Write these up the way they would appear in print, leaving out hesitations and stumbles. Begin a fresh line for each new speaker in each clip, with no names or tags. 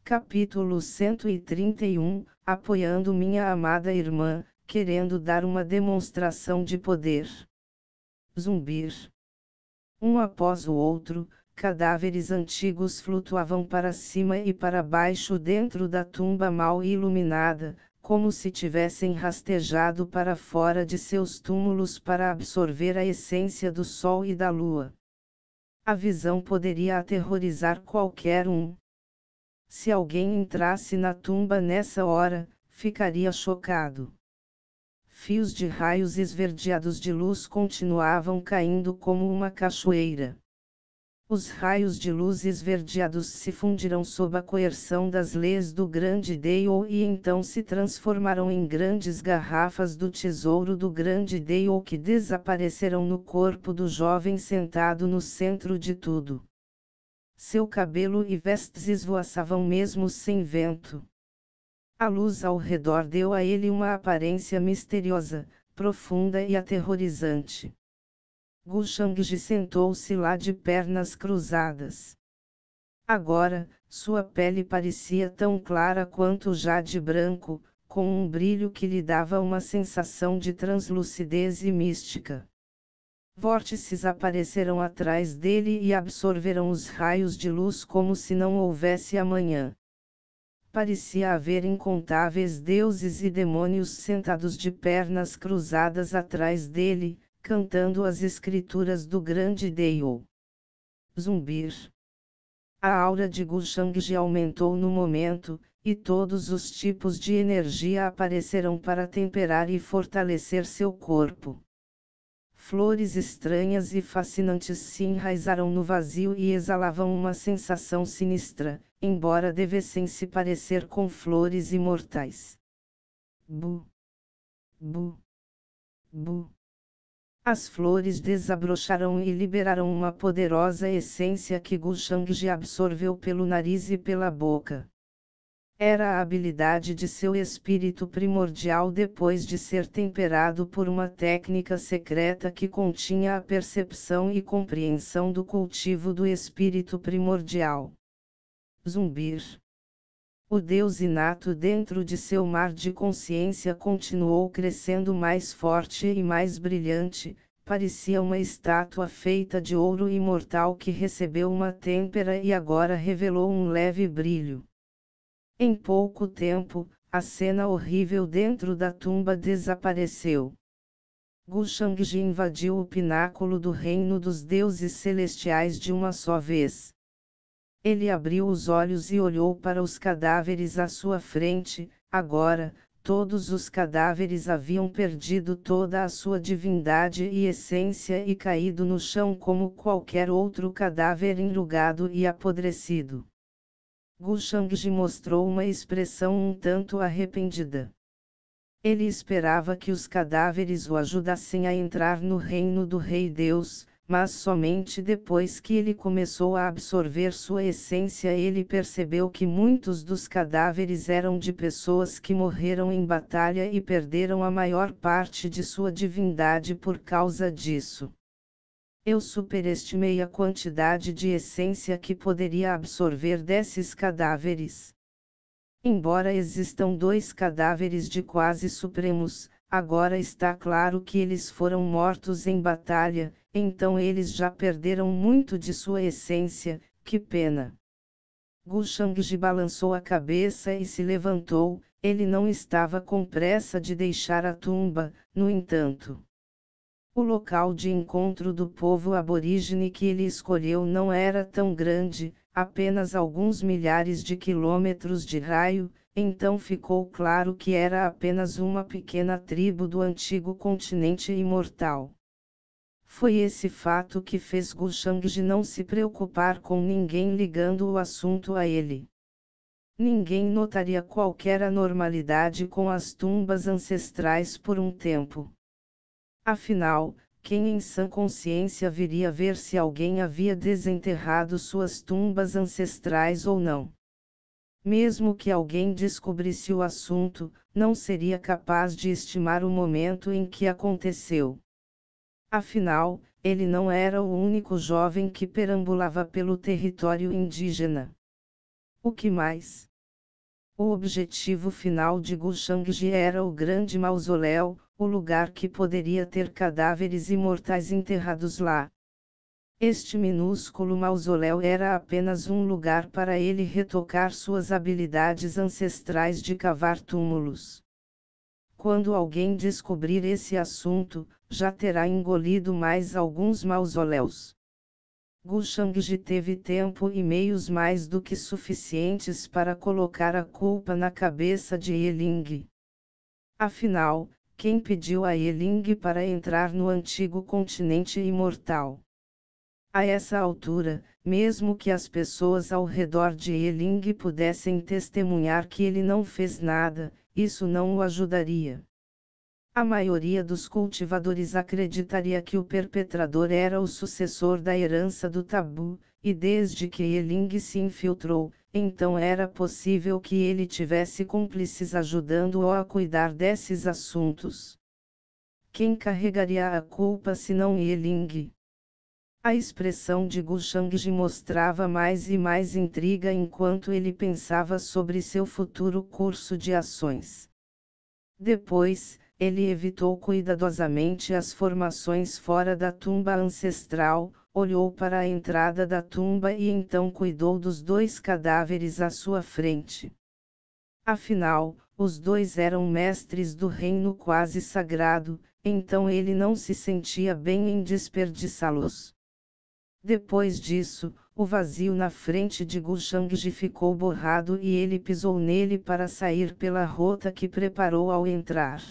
Capítulo 131, apoiando minha amada irmã, querendo dar uma demonstração de poder. Zumbir. Um após o outro, cadáveres antigos flutuavam para cima e para baixo dentro da tumba mal iluminada, como se tivessem rastejado para fora de seus túmulos para absorver a essência do sol e da lua. A visão poderia aterrorizar qualquer um. Se alguém entrasse na tumba nessa hora, ficaria chocado. Fios de raios esverdeados de luz continuavam caindo como uma cachoeira. Os raios de luz esverdeados se fundiram sob a coerção das leis do grande Dale e então se transformaram em grandes garrafas do tesouro do grande Dale que desapareceram no corpo do jovem sentado no centro de tudo. Seu cabelo e vestes esvoaçavam mesmo sem vento. A luz ao redor deu a ele uma aparência misteriosa, profunda e aterrorizante. Gu Shangji sentou-se lá de pernas cruzadas. Agora, sua pele parecia tão clara quanto o jade branco, com um brilho que lhe dava uma sensação de translucidez e mística. Vórtices apareceram atrás dele e absorveram os raios de luz como se não houvesse amanhã. Parecia haver incontáveis deuses e demônios sentados de pernas cruzadas atrás dele, cantando as escrituras do grande Dale. Zumbir. A aura de Gu Shangji aumentou no momento, e todos os tipos de energia apareceram para temperar e fortalecer seu corpo. Flores estranhas e fascinantes se enraizaram no vazio e exalavam uma sensação sinistra, embora devessem se parecer com flores imortais. Bu. Bu. Bu. As flores desabrocharam e liberaram uma poderosa essência que Gu Shangji absorveu pelo nariz e pela boca. Era a habilidade de seu espírito primordial depois de ser temperado por uma técnica secreta que continha a percepção e compreensão do cultivo do espírito primordial. Zumbir. O Deus inato dentro de seu mar de consciência continuou crescendo mais forte e mais brilhante, parecia uma estátua feita de ouro imortal que recebeu uma têmpera e agora revelou um leve brilho. Em pouco tempo, a cena horrível dentro da tumba desapareceu. Gu Shangji invadiu o pináculo do reino dos deuses celestiais de uma só vez. Ele abriu os olhos e olhou para os cadáveres à sua frente. Agora, todos os cadáveres haviam perdido toda a sua divindade e essência e caído no chão como qualquer outro cadáver enrugado e apodrecido. Gu Shangji mostrou uma expressão um tanto arrependida. Ele esperava que os cadáveres o ajudassem a entrar no reino do Rei Deus, mas somente depois que ele começou a absorver sua essência ele percebeu que muitos dos cadáveres eram de pessoas que morreram em batalha e perderam a maior parte de sua divindade por causa disso. Eu superestimei a quantidade de essência que poderia absorver desses cadáveres. Embora existam 2 cadáveres de quase supremos, agora está claro que eles foram mortos em batalha, então eles já perderam muito de sua essência, que pena. Gu Shangji balançou a cabeça e se levantou, ele não estava com pressa de deixar a tumba, no entanto. O local de encontro do povo aborígene que ele escolheu não era tão grande, apenas alguns milhares de quilômetros de raio, então ficou claro que era apenas uma pequena tribo do antigo continente imortal. Foi esse fato que fez Gu Shangji não se preocupar com ninguém ligando o assunto a ele. Ninguém notaria qualquer anormalidade com as tumbas ancestrais por um tempo. Afinal, quem em sã consciência viria ver se alguém havia desenterrado suas tumbas ancestrais ou não? Mesmo que alguém descobrisse o assunto, não seria capaz de estimar o momento em que aconteceu. Afinal, ele não era o único jovem que perambulava pelo território indígena. O que mais? O objetivo final de Gu Shangji era o grande mausoléu, o lugar que poderia ter cadáveres imortais enterrados lá. Este minúsculo mausoléu era apenas um lugar para ele retocar suas habilidades ancestrais de cavar túmulos. Quando alguém descobrir esse assunto, já terá engolido mais alguns mausoléus. Gu Shangji teve tempo e meios mais do que suficientes para colocar a culpa na cabeça de Yeling. Afinal, quem pediu a Yeling para entrar no antigo continente imortal? A essa altura, mesmo que as pessoas ao redor de Yeling pudessem testemunhar que ele não fez nada, isso não o ajudaria. A maioria dos cultivadores acreditaria que o perpetrador era o sucessor da herança do tabu, e desde que Yeling se infiltrou, então era possível que ele tivesse cúmplices ajudando-o a cuidar desses assuntos. Quem carregaria a culpa senão Yeling? A expressão de Gu Shangji mostrava mais e mais intriga enquanto ele pensava sobre seu futuro curso de ações. Depois, ele evitou cuidadosamente as formações fora da tumba ancestral, olhou para a entrada da tumba e então cuidou dos dois cadáveres à sua frente. Afinal, os dois eram mestres do reino quase sagrado, então ele não se sentia bem em desperdiçá-los. Depois disso, o vazio na frente de Gu Shangji ficou borrado e ele pisou nele para sair pela rota que preparou ao entrar.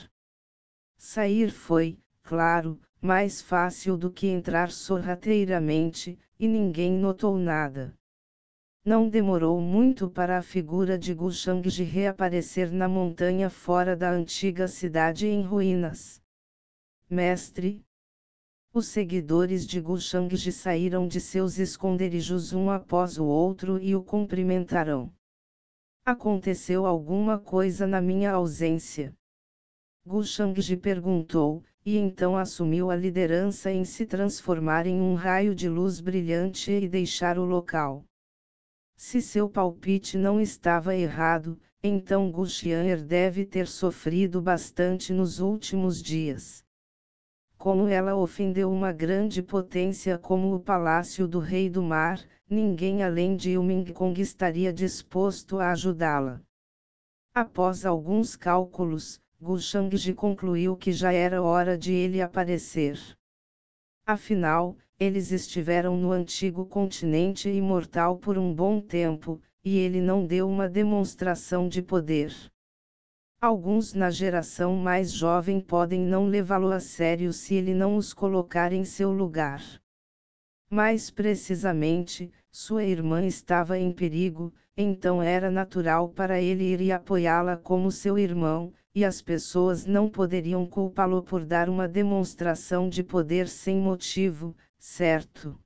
Sair foi, claro, mais fácil do que entrar sorrateiramente, e ninguém notou nada. Não demorou muito para a figura de Gu Shangji reaparecer na montanha fora da antiga cidade em ruínas. Mestre? Os seguidores de Gu Shangji saíram de seus esconderijos um após o outro e o cumprimentaram. Aconteceu alguma coisa na minha ausência? Gu Shangji perguntou, e então assumiu a liderança em se transformar em um raio de luz brilhante e deixar o local. Se seu palpite não estava errado, então Gu Xian'er deve ter sofrido bastante nos últimos dias. Como ela ofendeu uma grande potência como o Palácio do Rei do Mar, ninguém além de Yuming Kong estaria disposto a ajudá-la. Após alguns cálculos, Gu Shangji concluiu que já era hora de ele aparecer. Afinal, eles estiveram no antigo continente imortal por um bom tempo, e ele não deu uma demonstração de poder. Alguns na geração mais jovem podem não levá-lo a sério se ele não os colocar em seu lugar. Mais precisamente, sua irmã estava em perigo, então era natural para ele ir e apoiá-la como seu irmão, e as pessoas não poderiam culpá-lo por dar uma demonstração de poder sem motivo, certo?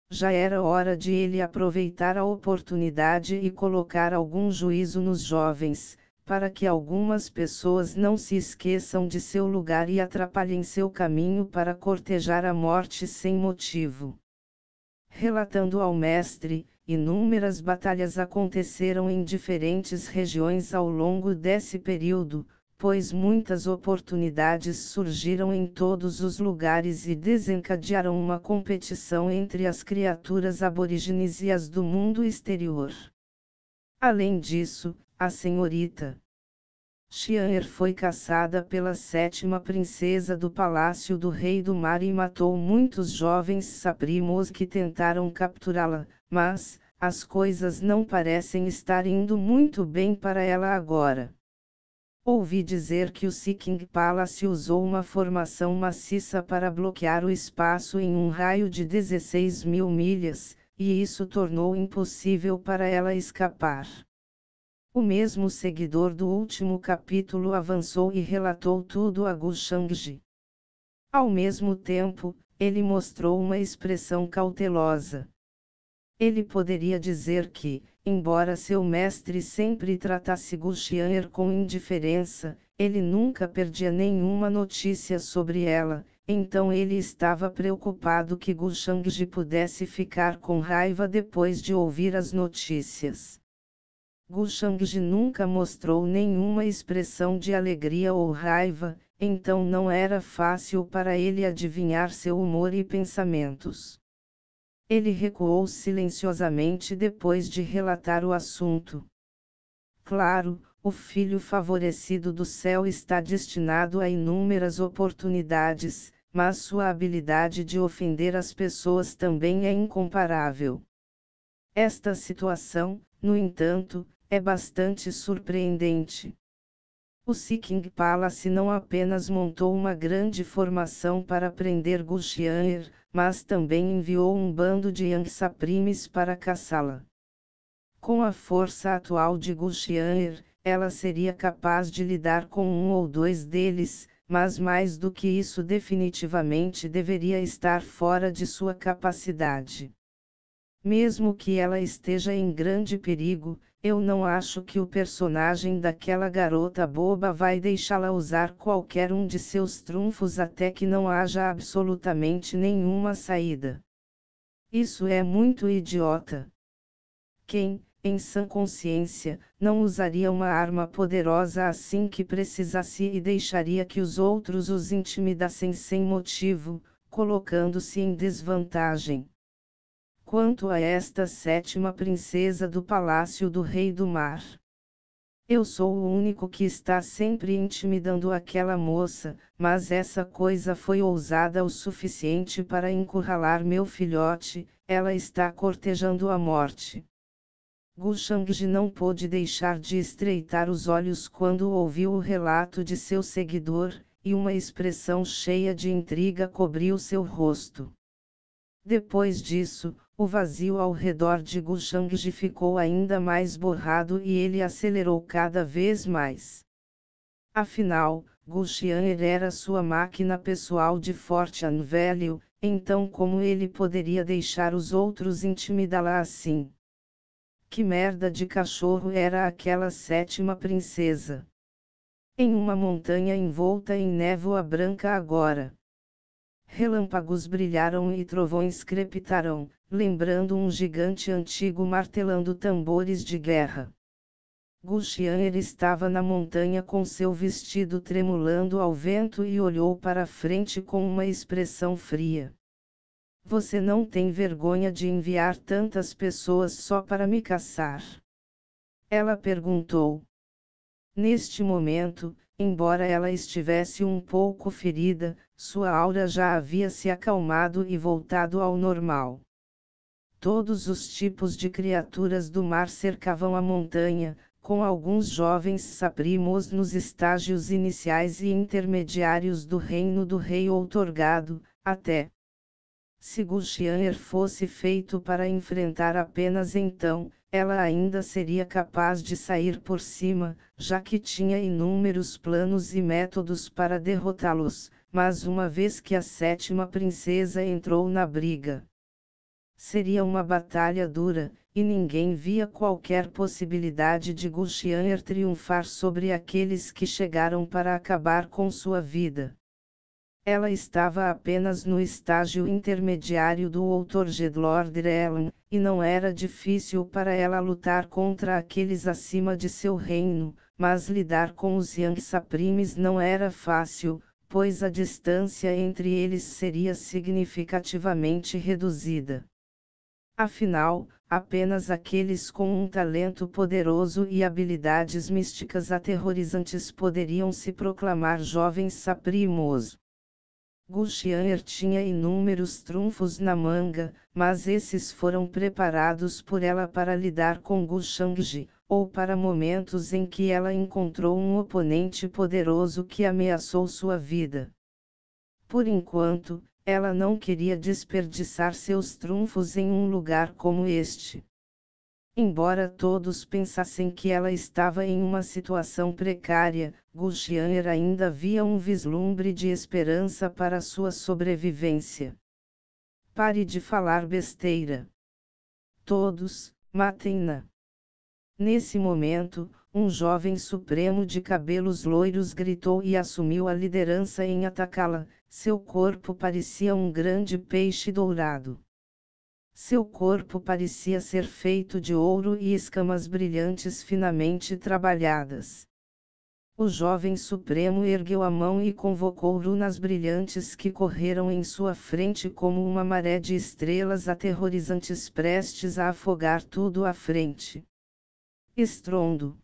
Já era hora de ele aproveitar a oportunidade e colocar algum juízo nos jovens, para que algumas pessoas não se esqueçam de seu lugar e atrapalhem seu caminho para cortejar a morte sem motivo. Relatando ao mestre, inúmeras batalhas aconteceram em diferentes regiões ao longo desse período, pois muitas oportunidades surgiram em todos os lugares e desencadearam uma competição entre as criaturas aborígenes e as do mundo exterior. Além disso, a senhorita Xian'er foi caçada pela 7ª princesa do Palácio do Rei do Mar e matou muitos jovens saprimos que tentaram capturá-la, mas as coisas não parecem estar indo muito bem para ela agora. Ouvi dizer que o Seeking Palace usou uma formação maciça para bloquear o espaço em um raio de 16.000 milhas, e isso tornou impossível para ela escapar. O mesmo seguidor do último capítulo avançou e relatou tudo a Gu Shangji. Ao mesmo tempo, ele mostrou uma expressão cautelosa. Ele poderia dizer que, embora seu mestre sempre tratasse Gu Xian'er com indiferença, ele nunca perdia nenhuma notícia sobre ela, então ele estava preocupado que Gu Shangji pudesse ficar com raiva depois de ouvir as notícias. Gu Shangji nunca mostrou nenhuma expressão de alegria ou raiva, então não era fácil para ele adivinhar seu humor e pensamentos. Ele recuou silenciosamente depois de relatar o assunto. Claro, o filho favorecido do céu está destinado a inúmeras oportunidades, mas sua habilidade de ofender as pessoas também é incomparável. Esta situação, no entanto, é bastante surpreendente. O Seeking Palace não apenas montou uma grande formação para prender Gu Xian'er, mas também enviou um bando de Yangtze para caçá-la. Com a força atual de Gu Xian'er, ela seria capaz de lidar com um ou dois deles, mas mais do que isso definitivamente deveria estar fora de sua capacidade. Mesmo que ela esteja em grande perigo, eu não acho que o personagem daquela garota boba vai deixá-la usar qualquer um de seus trunfos até que não haja absolutamente nenhuma saída. Isso é muito idiota. Quem, em sã consciência, não usaria uma arma poderosa assim que precisasse e deixaria que os outros os intimidassem sem motivo, colocando-se em desvantagem? Quanto a esta sétima princesa do Palácio do Rei do Mar, eu sou o único que está sempre intimidando aquela moça, mas essa coisa foi ousada o suficiente para encurralar meu filhote, ela está cortejando a morte. Gu Shangji não pôde deixar de estreitar os olhos quando ouviu o relato de seu seguidor, e uma expressão cheia de intriga cobriu seu rosto. Depois disso, o vazio ao redor de Gu Shangji ficou ainda mais borrado e ele acelerou cada vez mais. Afinal, Gu Xian'er era sua máquina pessoal de Fortune Value, então como ele poderia deixar os outros intimidá-la assim? Que merda de cachorro era aquela sétima princesa? Em uma montanha envolta em névoa branca agora. Relâmpagos brilharam e trovões crepitaram, lembrando um gigante antigo martelando tambores de guerra. Gu Xian'er estava na montanha com seu vestido tremulando ao vento e olhou para frente com uma expressão fria. Você não tem vergonha de enviar tantas pessoas só para me caçar? Ela perguntou. Neste momento, embora ela estivesse um pouco ferida, sua aura já havia se acalmado e voltado ao normal. Todos os tipos de criaturas do mar cercavam a montanha, com alguns jovens saprimos nos estágios iniciais e intermediários do reino do rei outorgado, até. Se Gu Xian'er fosse feito para enfrentar apenas então, ela ainda seria capaz de sair por cima, já que tinha inúmeros planos e métodos para derrotá-los, mas uma vez que a sétima princesa entrou na briga, seria uma batalha dura, e ninguém via qualquer possibilidade de Gu Xian'er triunfar sobre aqueles que chegaram para acabar com sua vida. Ela estava apenas no estágio intermediário do Outorgedlord Ellen, e não era difícil para ela lutar contra aqueles acima de seu reino, mas lidar com os Yangtze não era fácil, pois a distância entre eles seria significativamente reduzida. Afinal, apenas aqueles com um talento poderoso e habilidades místicas aterrorizantes poderiam se proclamar jovens saprimos. Gu Xian'er tinha inúmeros trunfos na manga, mas esses foram preparados por ela para lidar com Gu Shangji, ou para momentos em que ela encontrou um oponente poderoso que ameaçou sua vida. Por enquanto, ela não queria desperdiçar seus trunfos em um lugar como este. Embora todos pensassem que ela estava em uma situação precária, Gu Xian'er ainda via um vislumbre de esperança para sua sobrevivência. Pare de falar besteira. Todos, matem-na. Nesse momento, um jovem supremo de cabelos loiros gritou e assumiu a liderança em atacá-la, seu corpo parecia um grande peixe dourado. Seu corpo parecia ser feito de ouro e escamas brilhantes finamente trabalhadas. O jovem supremo ergueu a mão e convocou runas brilhantes que correram em sua frente como uma maré de estrelas aterrorizantes prestes a afogar tudo à frente. Estrondo.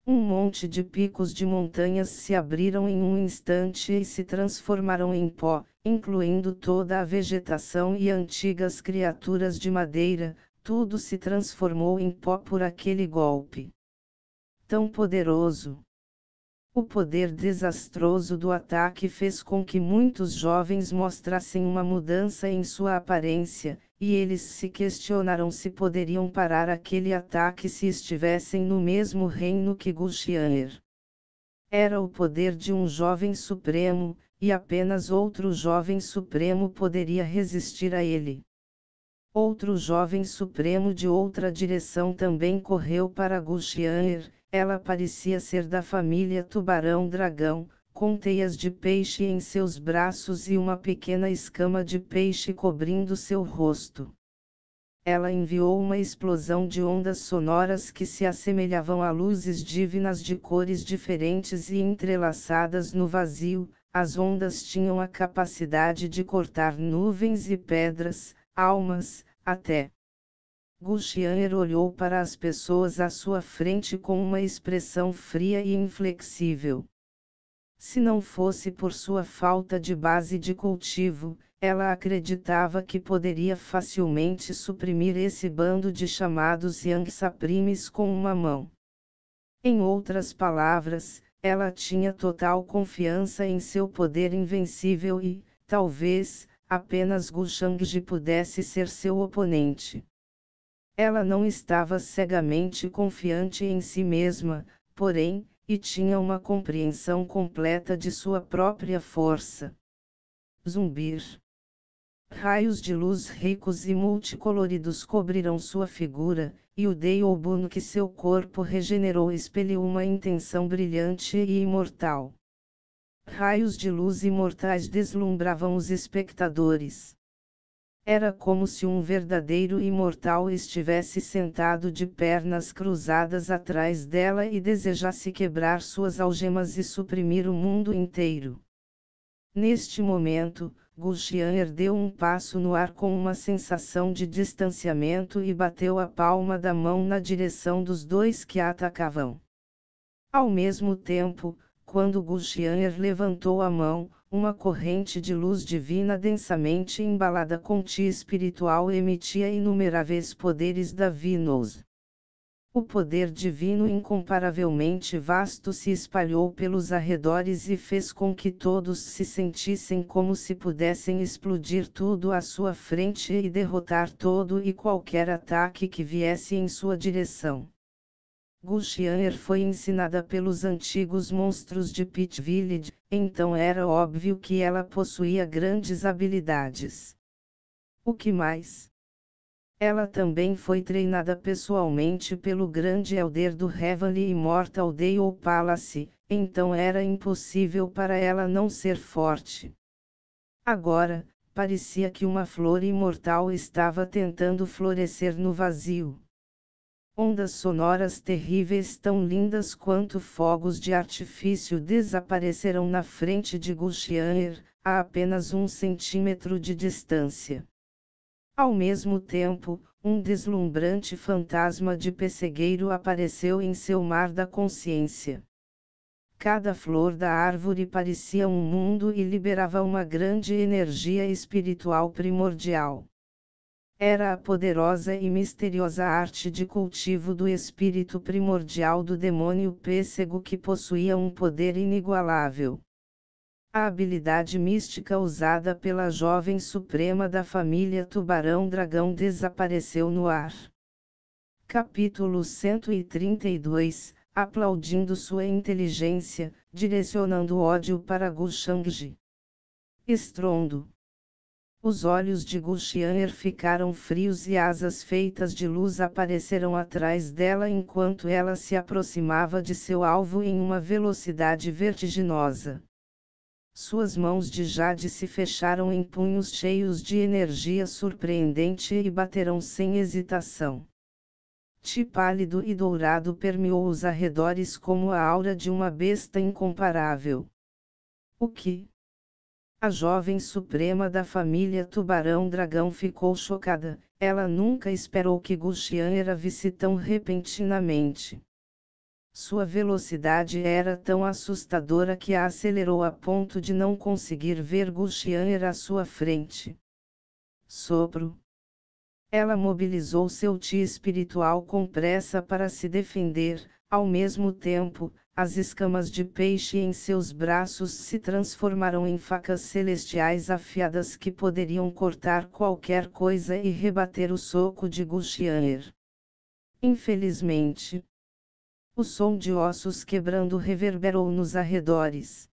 Um monte de picos de montanhas se abriram em um instante e se transformaram em pó, incluindo toda a vegetação e antigas criaturas de madeira, tudo se transformou em pó por aquele golpe. Tão poderoso! O poder desastroso do ataque fez com que muitos jovens mostrassem uma mudança em sua aparência, e eles se questionaram se poderiam parar aquele ataque se estivessem no mesmo reino que Gulchianer. Era o poder de um jovem supremo, e apenas outro jovem supremo poderia resistir a ele. Outro jovem supremo de outra direção também correu para Gulchianer. Ela parecia ser da família tubarão-dragão, com teias de peixe em seus braços e uma pequena escama de peixe cobrindo seu rosto. Ela enviou uma explosão de ondas sonoras que se assemelhavam a luzes divinas de cores diferentes e entrelaçadas no vazio. As ondas tinham a capacidade de cortar nuvens e pedras, almas, até. Gulchianer olhou para as pessoas à sua frente com uma expressão fria e inflexível. Se não fosse por sua falta de base de cultivo, ela acreditava que poderia facilmente suprimir esse bando de chamados Yang Saprimes com uma mão. Em outras palavras, ela tinha total confiança em seu poder invencível e, talvez, apenas Gushangji pudesse ser seu oponente. Ela não estava cegamente confiante em si mesma, porém, e tinha uma compreensão completa de sua própria força. Zumbir. Raios de luz ricos e multicoloridos cobriram sua figura, e o Daiobu que seu corpo regenerou expeliu uma intenção brilhante e imortal. Raios de luz imortais deslumbravam os espectadores. Era como se um verdadeiro imortal estivesse sentado de pernas cruzadas atrás dela e desejasse quebrar suas algemas e suprimir o mundo inteiro. Neste momento, Gulchianer deu um passo no ar com uma sensação de distanciamento e bateu a palma da mão na direção dos dois que a atacavam. Ao mesmo tempo, quando Gulchianer levantou a mão, uma corrente de luz divina densamente embalada com ti espiritual emitia inumeráveis poderes divinos. O poder divino incomparavelmente vasto se espalhou pelos arredores e fez com que todos se sentissem como se pudessem explodir tudo à sua frente e derrotar todo e qualquer ataque que viesse em sua direção. Gulchianer foi ensinada pelos antigos monstros de Pit Village, então era óbvio que ela possuía grandes habilidades. O que mais? Ela também foi treinada pessoalmente pelo grande Elder do Heavenly Immortal Daio Palace, então era impossível para ela não ser forte. Agora, parecia que uma flor imortal estava tentando florescer no vazio. Ondas sonoras terríveis tão lindas quanto fogos de artifício desapareceram na frente de Gulchianer, a apenas 1 centímetro de distância. Ao mesmo tempo, um deslumbrante fantasma de pessegueiro apareceu em seu mar da consciência. Cada flor da árvore parecia um mundo e liberava uma grande energia espiritual primordial. Era a poderosa e misteriosa arte de cultivo do espírito primordial do demônio pêssego que possuía um poder inigualável. A habilidade mística usada pela jovem suprema da família Tubarão-Dragão desapareceu no ar. Capítulo 132, aplaudindo sua inteligência, direcionando ódio para Gulchiangji. Estrondo. Os olhos de Gulchianer ficaram frios e asas feitas de luz apareceram atrás dela enquanto ela se aproximava de seu alvo em uma velocidade vertiginosa. Suas mãos de jade se fecharam em punhos cheios de energia surpreendente e bateram sem hesitação. Ti pálido e dourado permeou os arredores como a aura de uma besta incomparável. O que? A jovem suprema da família Tubarão-Dragão ficou chocada, ela nunca esperou que Gulchian a visse tão repentinamente. Sua velocidade era tão assustadora que a acelerou a ponto de não conseguir ver Gulchian à sua frente. Sopro. Ela mobilizou seu ti espiritual com pressa para se defender, ao mesmo tempo, as escamas de peixe em seus braços se transformaram em facas celestiais afiadas que poderiam cortar qualquer coisa e rebater o soco de Gulchian. Infelizmente, o som de ossos quebrando reverberou nos arredores.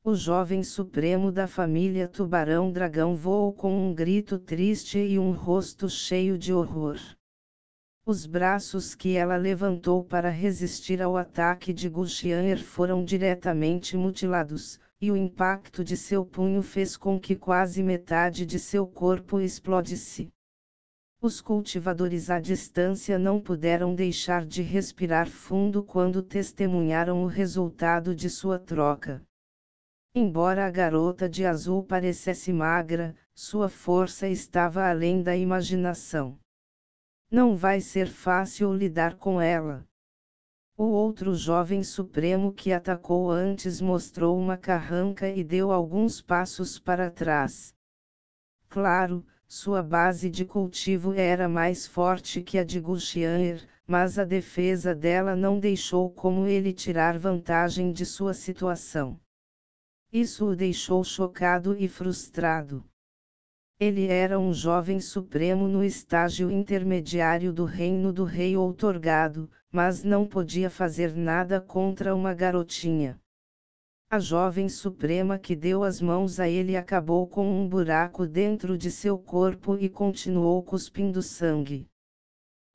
O jovem supremo da família Tubarão-Dragão voou com um grito triste e um rosto cheio de horror. Os braços que ela levantou para resistir ao ataque de Gulchian foram diretamente mutilados, e o impacto de seu punho fez com que quase metade de seu corpo explodisse. Os cultivadores à distância não puderam deixar de respirar fundo quando testemunharam o resultado de sua troca. Embora a garota de azul parecesse magra, sua força estava além da imaginação. Não vai ser fácil lidar com ela. O outro jovem supremo que atacou antes mostrou uma carranca e deu alguns passos para trás. Claro, sua base de cultivo era mais forte que a de Gulchian, mas a defesa dela não deixou como ele tirar vantagem de sua situação. Isso o deixou chocado e frustrado. Ele era um jovem supremo no estágio intermediário do reino do rei outorgado, mas não podia fazer nada contra uma garotinha. A jovem suprema que deu as mãos a ele acabou com um buraco dentro de seu corpo e continuou cuspindo sangue.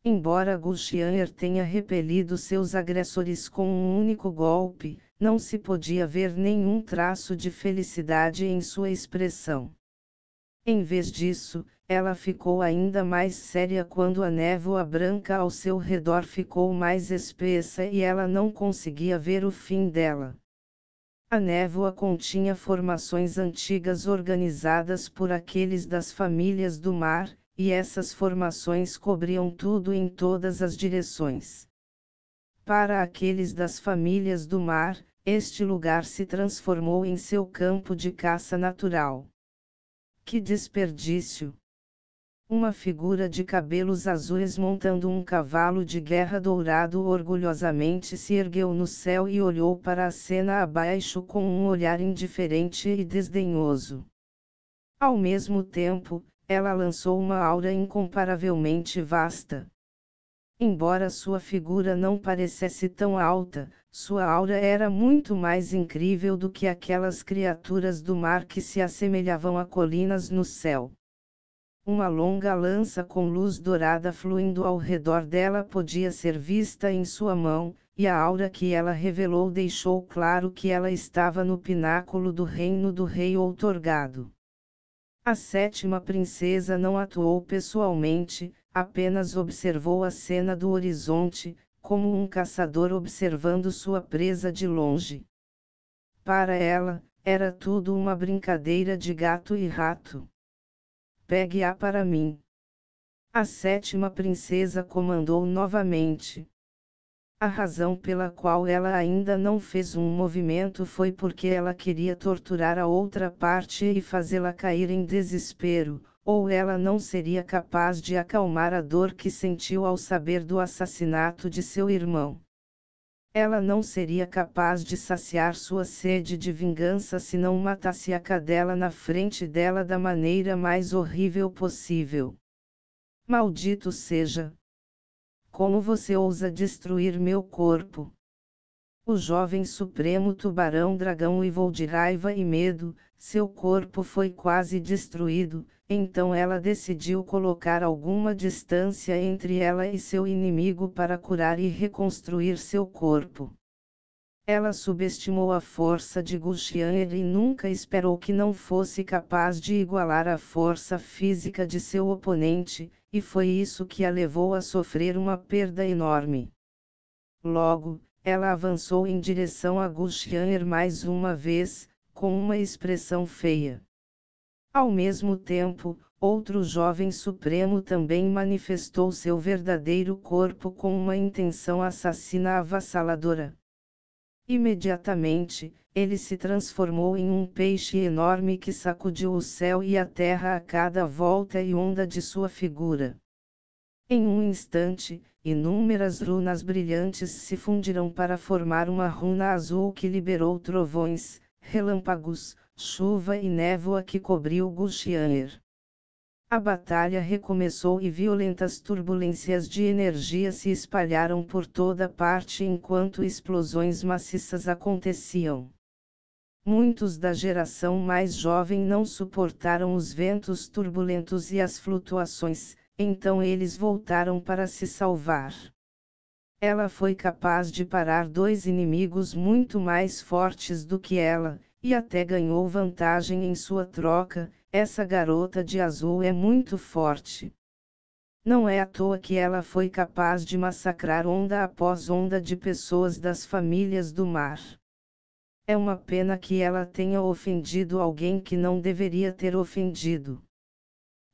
Embora Gulchian tenha repelido seus agressores com um único golpe, não se podia ver nenhum traço de felicidade em sua expressão. Em vez disso, ela ficou ainda mais séria quando a névoa branca ao seu redor ficou mais espessa e ela não conseguia ver o fim dela. A névoa continha formações antigas organizadas por aqueles das famílias do mar, e essas formações cobriam tudo em todas as direções. Para aqueles das famílias do mar, este lugar se transformou em seu campo de caça natural. Que desperdício! Uma figura de cabelos azuis montando um cavalo de guerra dourado orgulhosamente se ergueu no céu e olhou para a cena abaixo com um olhar indiferente e desdenhoso. Ao mesmo tempo, ela lançou uma aura incomparavelmente vasta. Embora sua figura não parecesse tão alta, sua aura era muito mais incrível do que aquelas criaturas do mar que se assemelhavam a colinas no céu. Uma longa lança com luz dourada fluindo ao redor dela podia ser vista em sua mão, e a aura que ela revelou deixou claro que ela estava no pináculo do reino do rei outorgado. A sétima princesa não atuou pessoalmente, apenas observou a cena do horizonte, como um caçador observando sua presa de longe. Para ela, era tudo uma brincadeira de gato e rato. Pegue-a para mim. A sétima princesa comandou novamente. A razão pela qual ela ainda não fez um movimento foi porque ela queria torturar a outra parte e fazê-la cair em desespero, ou ela não seria capaz de acalmar a dor que sentiu ao saber do assassinato de seu irmão. Ela não seria capaz de saciar sua sede de vingança se não matasse a cadela na frente dela da maneira mais horrível possível. Maldito seja! Como você ousa destruir meu corpo? O jovem supremo tubarão-dragão uivou de raiva e medo, seu corpo foi quase destruído, então ela decidiu colocar alguma distância entre ela e seu inimigo para curar e reconstruir seu corpo. Ela subestimou a força de Gulchianer e nunca esperou que não fosse capaz de igualar a força física de seu oponente, e foi isso que a levou a sofrer uma perda enorme. Logo, ela avançou em direção a Gulchianer mais uma vez, com uma expressão feia. Ao mesmo tempo, outro jovem supremo também manifestou seu verdadeiro corpo com uma intenção assassina avassaladora. Imediatamente, ele se transformou em um peixe enorme que sacudiu o céu e a terra a cada volta e onda de sua figura. Em um instante, inúmeras runas brilhantes se fundiram para formar uma runa azul que liberou trovões, relâmpagos, chuva e névoa que cobriu Gulchianer. A batalha recomeçou e violentas turbulências de energia se espalharam por toda parte enquanto explosões maciças aconteciam. Muitos da geração mais jovem não suportaram os ventos turbulentos e as flutuações, então eles voltaram para se salvar. Ela foi capaz de parar dois inimigos muito mais fortes do que ela, e até ganhou vantagem em sua troca. Essa garota de azul é muito forte. Não é à toa que ela foi capaz de massacrar onda após onda de pessoas das famílias do mar. É uma pena que ela tenha ofendido alguém que não deveria ter ofendido.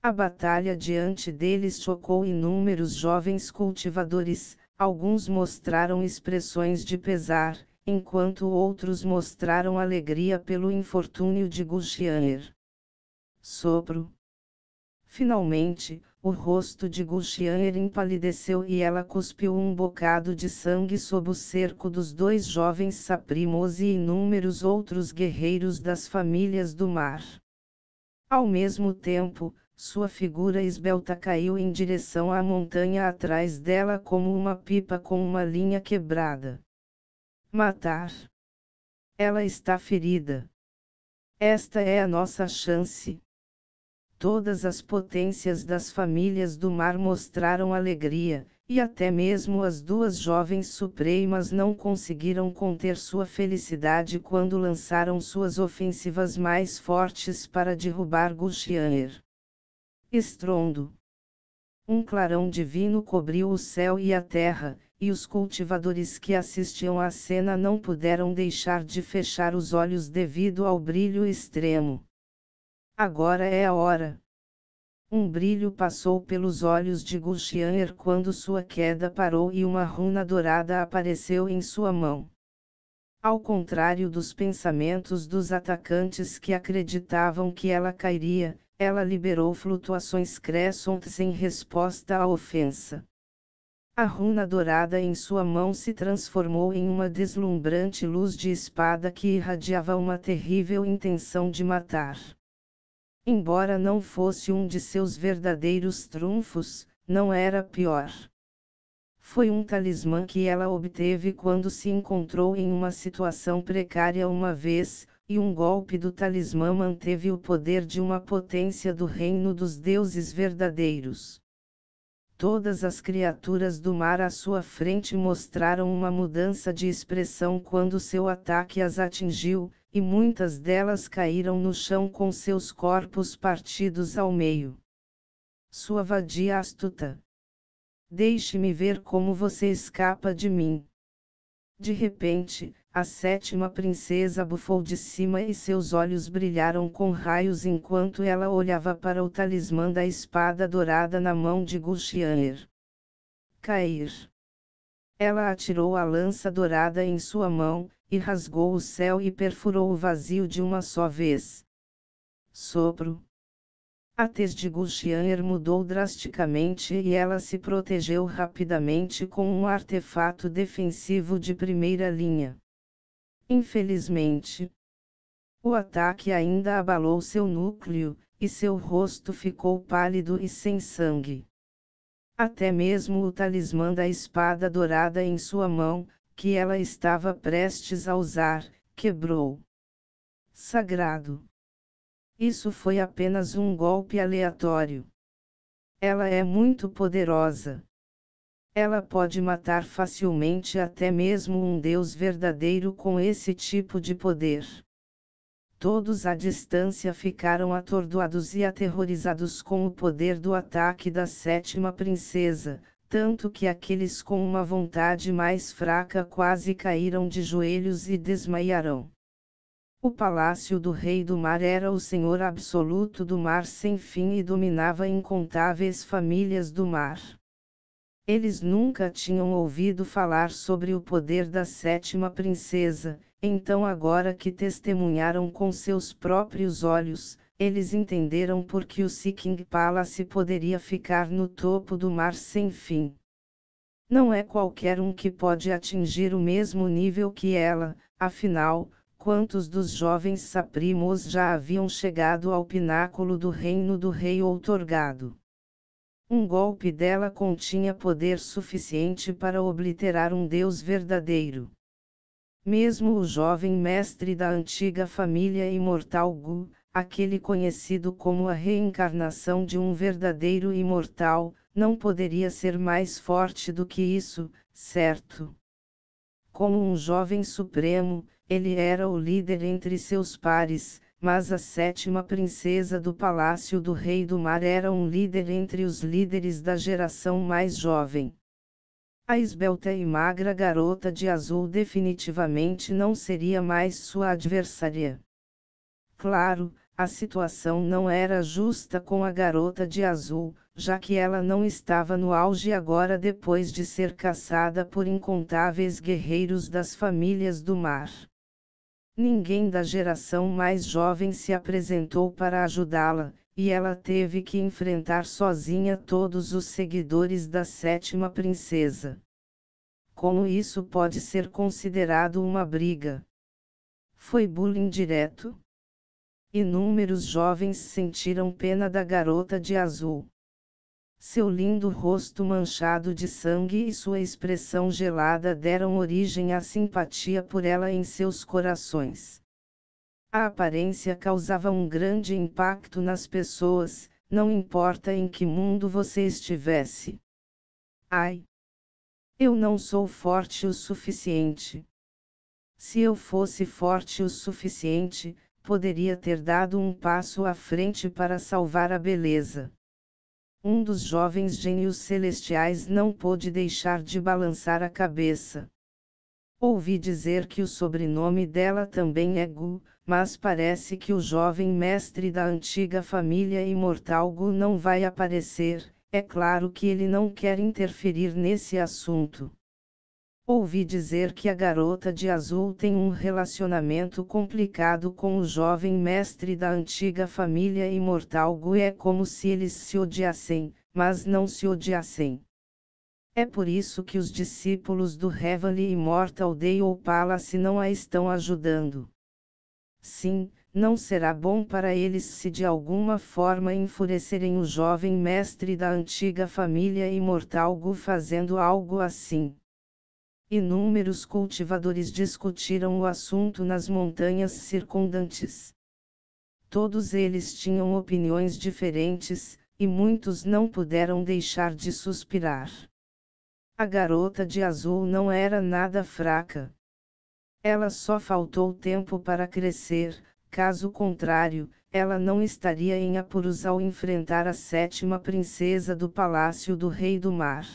A batalha diante deles chocou inúmeros jovens cultivadores, alguns mostraram expressões de pesar, enquanto outros mostraram alegria pelo infortúnio de Gulchianer. Sopro. Finalmente, o rosto de Gulchianer empalideceu e ela cuspiu um bocado de sangue sob o cerco dos dois jovens saprimos e inúmeros outros guerreiros das famílias do mar. Ao mesmo tempo, sua figura esbelta caiu em direção à montanha atrás dela como uma pipa com uma linha quebrada. Matar. Ela está ferida. Esta é a nossa chance. Todas as potências das famílias do mar mostraram alegria, e até mesmo as duas jovens supremas não conseguiram conter sua felicidade quando lançaram suas ofensivas mais fortes para derrubar Gulchianer. Estrondo. Um clarão divino cobriu o céu e a terra, e os cultivadores que assistiam à cena não puderam deixar de fechar os olhos devido ao brilho extremo. Agora é a hora. Um brilho passou pelos olhos de Gulchianer quando sua queda parou e uma runa dourada apareceu em sua mão. Ao contrário dos pensamentos dos atacantes que acreditavam que ela cairia, ela liberou flutuações crescentes em resposta à ofensa. A runa dourada em sua mão se transformou em uma deslumbrante luz de espada que irradiava uma terrível intenção de matar. Embora não fosse um de seus verdadeiros trunfos, não era pior. Foi um talismã que ela obteve quando se encontrou em uma situação precária uma vez, e um golpe do talismã manteve o poder de uma potência do reino dos deuses verdadeiros. Todas as criaturas do mar à sua frente mostraram uma mudança de expressão quando seu ataque as atingiu, e muitas delas caíram no chão com seus corpos partidos ao meio. Sua vadia astuta. Deixe-me ver como você escapa de mim. De repente, a sétima princesa bufou de cima e seus olhos brilharam com raios enquanto ela olhava para o talismã da espada dourada na mão de Gulchianer. Cair. Ela atirou a lança dourada em sua mão, e rasgou o céu e perfurou o vazio de uma só vez. Sopro. A tez de Gulchianer mudou drasticamente e ela se protegeu rapidamente com um artefato defensivo de primeira linha. Infelizmente, o ataque ainda abalou seu núcleo, e seu rosto ficou pálido e sem sangue. Até mesmo o talismã da espada dourada em sua mão, que ela estava prestes a usar, quebrou. Sagrado. Isso foi apenas um golpe aleatório. Ela é muito poderosa. Ela pode matar facilmente até mesmo um Deus verdadeiro com esse tipo de poder. Todos à distância ficaram atordoados e aterrorizados com o poder do ataque da sétima princesa, tanto que aqueles com uma vontade mais fraca quase caíram de joelhos e desmaiaram. O palácio do Rei do Mar era o senhor absoluto do mar sem fim e dominava incontáveis famílias do mar. Eles nunca tinham ouvido falar sobre o poder da sétima princesa, então agora que testemunharam com seus próprios olhos, eles entenderam por que o Sea King Palace poderia ficar no topo do mar sem fim. Não é qualquer um que pode atingir o mesmo nível que ela, afinal, quantos dos jovens saprimos já haviam chegado ao pináculo do reino do rei outorgado? Um golpe dela continha poder suficiente para obliterar um Deus verdadeiro. Mesmo o jovem mestre da antiga família imortal Gu, aquele conhecido como a reencarnação de um verdadeiro imortal, não poderia ser mais forte do que isso, certo? Como um jovem supremo, ele era o líder entre seus pares, mas a sétima princesa do Palácio do Rei do Mar era um líder entre os líderes da geração mais jovem. A esbelta e magra garota de azul definitivamente não seria mais sua adversária. Claro, a situação não era justa com a garota de azul, já que ela não estava no auge agora depois de ser caçada por incontáveis guerreiros das famílias do mar. Ninguém da geração mais jovem se apresentou para ajudá-la, e ela teve que enfrentar sozinha todos os seguidores da sétima princesa. Como isso pode ser considerado uma briga? Foi bullying direto? Inúmeros jovens sentiram pena da garota de azul. Seu lindo rosto manchado de sangue e sua expressão gelada deram origem à simpatia por ela em seus corações. A aparência causava um grande impacto nas pessoas, não importa em que mundo você estivesse. Ai! Eu não sou forte o suficiente. Se eu fosse forte o suficiente, poderia ter dado um passo à frente para salvar a beleza. Um dos jovens gênios celestiais não pôde deixar de balançar a cabeça. Ouvi dizer que o sobrenome dela também é Gu, mas parece que o jovem mestre da antiga família imortal Gu não vai aparecer, é claro que ele não quer interferir nesse assunto. Ouvi dizer que a garota de azul tem um relacionamento complicado com o jovem mestre da antiga família imortal Gu. É como se eles se odiassem, mas não se odiassem. É por isso que os discípulos do Heavenly Immortal Dale Palace não a estão ajudando. Sim, não será bom para eles se de alguma forma enfurecerem o jovem mestre da antiga família imortal Gu fazendo algo assim. Inúmeros cultivadores discutiram o assunto nas montanhas circundantes. Todos eles tinham opiniões diferentes, e muitos não puderam deixar de suspirar. A garota de azul não era nada fraca. Ela só faltou tempo para crescer, caso contrário, ela não estaria em apuros ao enfrentar a sétima princesa do Palácio do Rei do Mar.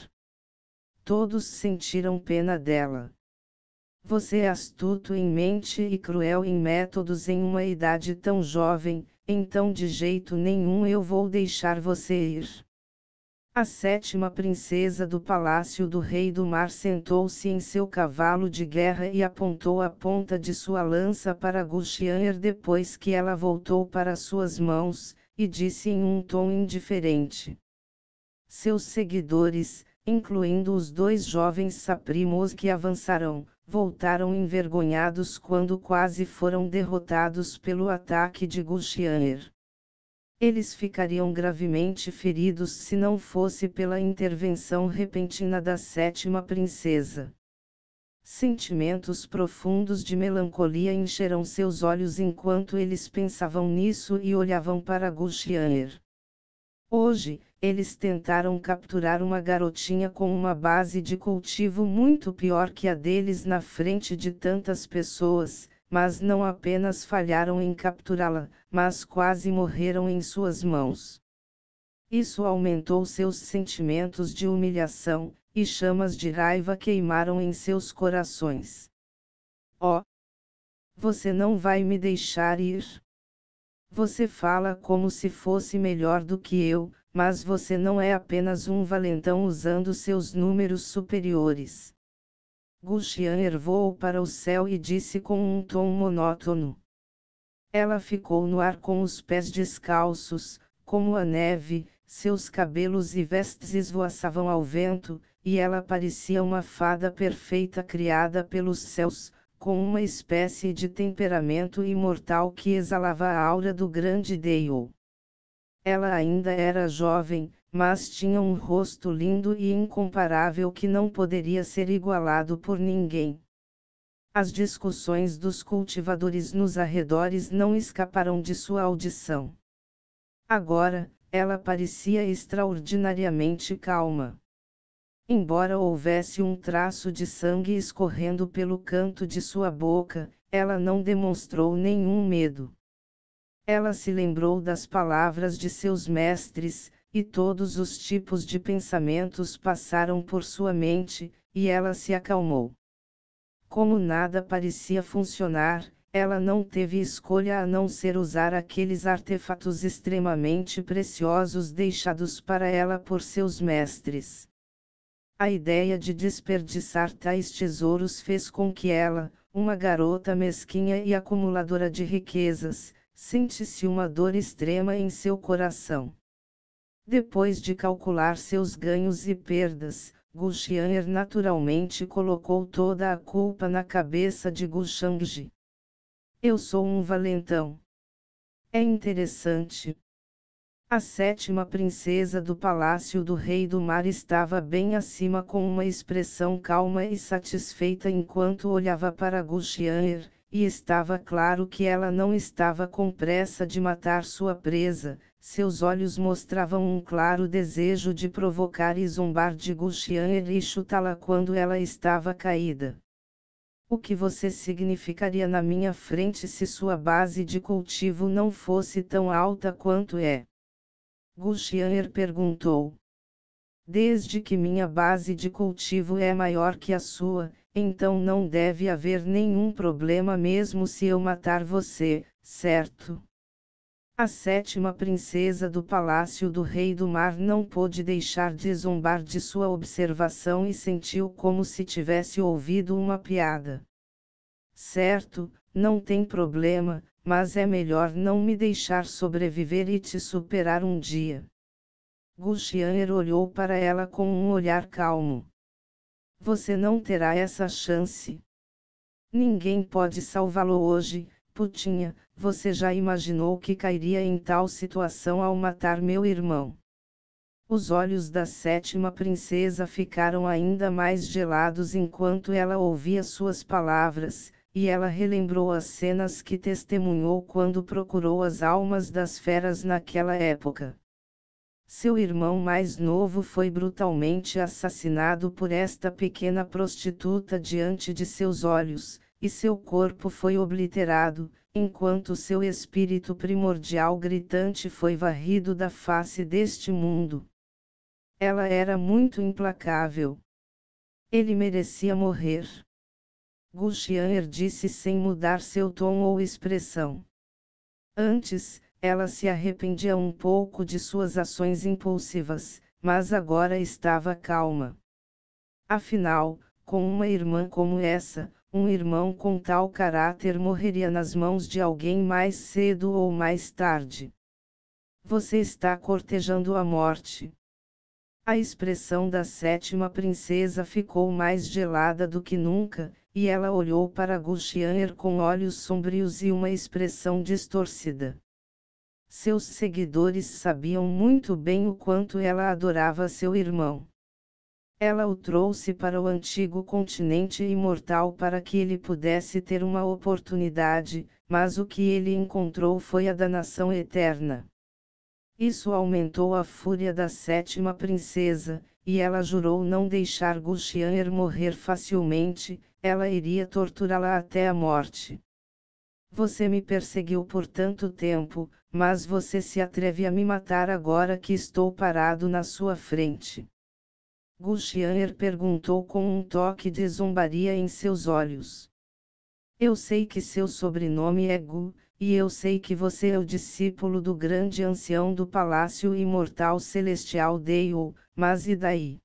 Todos sentiram pena dela. Você é astuto em mente e cruel em métodos em uma idade tão jovem, então de jeito nenhum eu vou deixar você ir. A sétima princesa do Palácio do Rei do Mar sentou-se em seu cavalo de guerra e apontou a ponta de sua lança para Gulchianer depois que ela voltou para suas mãos, e disse em um tom indiferente: seus seguidores, incluindo os dois jovens saprimos que avançaram, voltaram envergonhados quando quase foram derrotados pelo ataque de Gulchianer. Eles ficariam gravemente feridos se não fosse pela intervenção repentina da sétima princesa. Sentimentos profundos de melancolia encheram seus olhos enquanto eles pensavam nisso e olhavam para Gulchianer. Hoje, eles tentaram capturar uma garotinha com uma base de cultivo muito pior que a deles na frente de tantas pessoas, mas não apenas falharam em capturá-la, mas quase morreram em suas mãos. Isso aumentou seus sentimentos de humilhação, e chamas de raiva queimaram em seus corações. Oh! Você não vai me deixar ir? Você fala como se fosse melhor do que eu, mas você não é apenas um valentão usando seus números superiores. Gulchian voou para o céu e disse com um tom monótono. Ela ficou no ar com os pés descalços, como a neve, seus cabelos e vestes esvoaçavam ao vento, e ela parecia uma fada perfeita criada pelos céus, com uma espécie de temperamento imortal que exalava a aura do grande Dale. Ela ainda era jovem, mas tinha um rosto lindo e incomparável que não poderia ser igualado por ninguém. As discussões dos cultivadores nos arredores não escaparam de sua audição. Agora, ela parecia extraordinariamente calma. Embora houvesse um traço de sangue escorrendo pelo canto de sua boca, ela não demonstrou nenhum medo. Ela se lembrou das palavras de seus mestres, e todos os tipos de pensamentos passaram por sua mente, e ela se acalmou. Como nada parecia funcionar, ela não teve escolha a não ser usar aqueles artefatos extremamente preciosos deixados para ela por seus mestres. A ideia de desperdiçar tais tesouros fez com que ela, uma garota mesquinha e acumuladora de riquezas, sentisse uma dor extrema em seu coração. Depois de calcular seus ganhos e perdas, Gulchian naturalmente colocou toda a culpa na cabeça de Gushangji. Eu sou um valentão. É interessante. A sétima princesa do Palácio do Rei do Mar estava bem acima com uma expressão calma e satisfeita enquanto olhava para Gulchian, e estava claro que ela não estava com pressa de matar sua presa, seus olhos mostravam um claro desejo de provocar e zombar de Gulchian e chutá-la quando ela estava caída. O que você significaria na minha frente se sua base de cultivo não fosse tão alta quanto é? Gulchian perguntou. Desde que minha base de cultivo é maior que a sua, então não deve haver nenhum problema mesmo se eu matar você, certo? A sétima princesa do Palácio do Rei do Mar não pôde deixar de zombar de sua observação e sentiu como se tivesse ouvido uma piada. Certo, não tem problema, mas é melhor não me deixar sobreviver e te superar um dia. Gulchian olhou para ela com um olhar calmo. Você não terá essa chance. Ninguém pode salvá-lo hoje, putinha. Você já imaginou que cairia em tal situação ao matar meu irmão? Os olhos da sétima princesa ficaram ainda mais gelados enquanto ela ouvia suas palavras, e ela relembrou as cenas que testemunhou quando procurou as almas das feras naquela época. Seu irmão mais novo foi brutalmente assassinado por esta pequena prostituta diante de seus olhos, e seu corpo foi obliterado, enquanto seu espírito primordial gritante foi varrido da face deste mundo. Ela era muito implacável. Ele merecia morrer. Gulchian disse sem mudar seu tom ou expressão. Antes, ela se arrependia um pouco de suas ações impulsivas, mas agora estava calma. Afinal, com uma irmã como essa, um irmão com tal caráter morreria nas mãos de alguém mais cedo ou mais tarde. Você está cortejando a morte. A expressão da sétima princesa ficou mais gelada do que nunca, e ela olhou para Gulchian com olhos sombrios e uma expressão distorcida. Seus seguidores sabiam muito bem o quanto ela adorava seu irmão. Ela o trouxe para o antigo continente imortal para que ele pudesse ter uma oportunidade, mas o que ele encontrou foi a danação eterna. Isso aumentou a fúria da sétima princesa, e ela jurou não deixar Gulchianer morrer facilmente, ela iria torturá-la até a morte. Você me perseguiu por tanto tempo, mas você se atreve a me matar agora que estou parado na sua frente. Gulchianer perguntou com um toque de zombaria em seus olhos. Eu sei que seu sobrenome é Gu, e eu sei que você é o discípulo do grande ancião do Palácio Imortal Celestial Deio, mas e daí?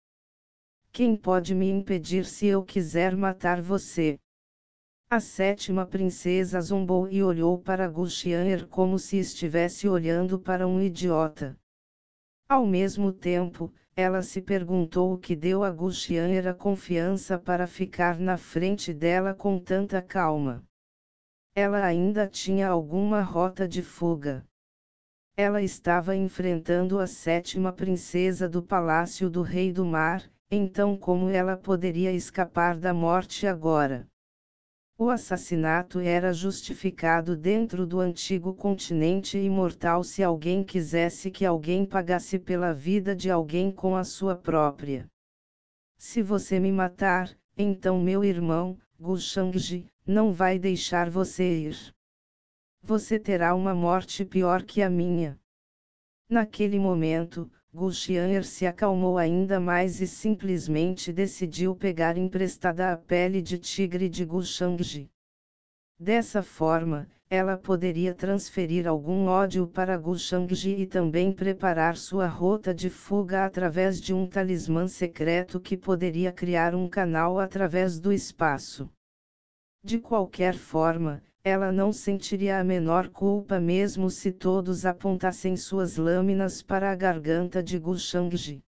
Quem pode me impedir se eu quiser matar você? A sétima princesa zombou e olhou para Gulchianer como se estivesse olhando para um idiota. Ao mesmo tempo, ela se perguntou o que deu a Gulchianer a confiança para ficar na frente dela com tanta calma. Ela ainda tinha alguma rota de fuga. Ela estava enfrentando a sétima princesa do Palácio do Rei do Mar, então como ela poderia escapar da morte agora? O assassinato era justificado dentro do antigo continente imortal se alguém quisesse que alguém pagasse pela vida de alguém com a sua própria. Se você me matar, então meu irmão, Gu Shangji, não vai deixar você ir. Você terá uma morte pior que a minha. Naquele momento, Gulchianer se acalmou ainda mais e simplesmente decidiu pegar emprestada a pele de tigre de Gu Shangji. Dessa forma, ela poderia transferir algum ódio para Gu Shangji e também preparar sua rota de fuga através de um talismã secreto que poderia criar um canal através do espaço. De qualquer forma, ela não sentiria a menor culpa mesmo se todos apontassem suas lâminas para a garganta de Gu Shangji.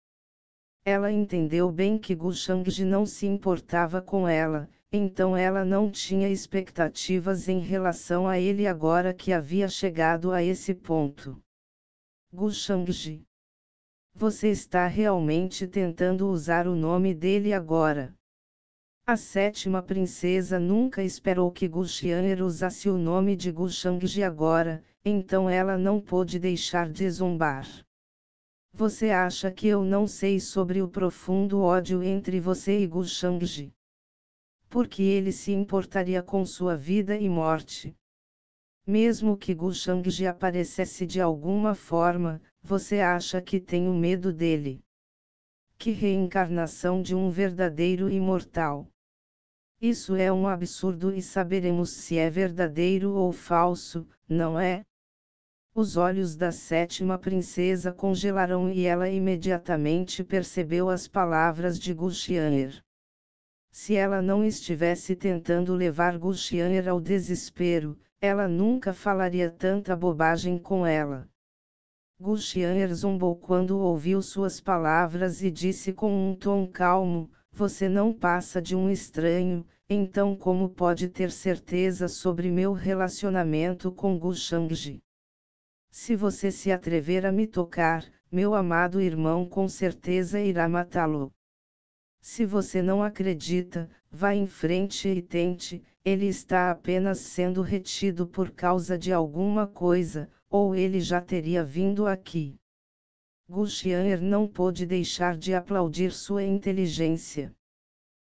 Ela entendeu bem que Gu Shangji não se importava com ela, então ela não tinha expectativas em relação a ele agora que havia chegado a esse ponto. Gu Shangji. Você está realmente tentando usar o nome dele agora? A sétima princesa nunca esperou que Gulchianer usasse o nome de Gu Shangji agora, então ela não pôde deixar de zombar. Você acha que eu não sei sobre o profundo ódio entre você e Gu Shangji? Por que ele se importaria com sua vida e morte? Mesmo que Gu Shangji aparecesse de alguma forma, você acha que tenho medo dele? Que reencarnação de um verdadeiro imortal! Isso é um absurdo e saberemos se é verdadeiro ou falso, não é? Os olhos da sétima princesa congelaram e ela imediatamente percebeu as palavras de Gulchianer. Se ela não estivesse tentando levar Gulchianer ao desespero, ela nunca falaria tanta bobagem com ela. Gulchianer zombou quando ouviu suas palavras e disse com um tom calmo: você não passa de um estranho, então como pode ter certeza sobre meu relacionamento com Gu Shangji? Se você se atrever a me tocar, meu amado irmão com certeza irá matá-lo. Se você não acredita, vá em frente e tente, ele está apenas sendo retido por causa de alguma coisa, ou ele já teria vindo aqui. Gulchianer não pôde deixar de aplaudir sua inteligência.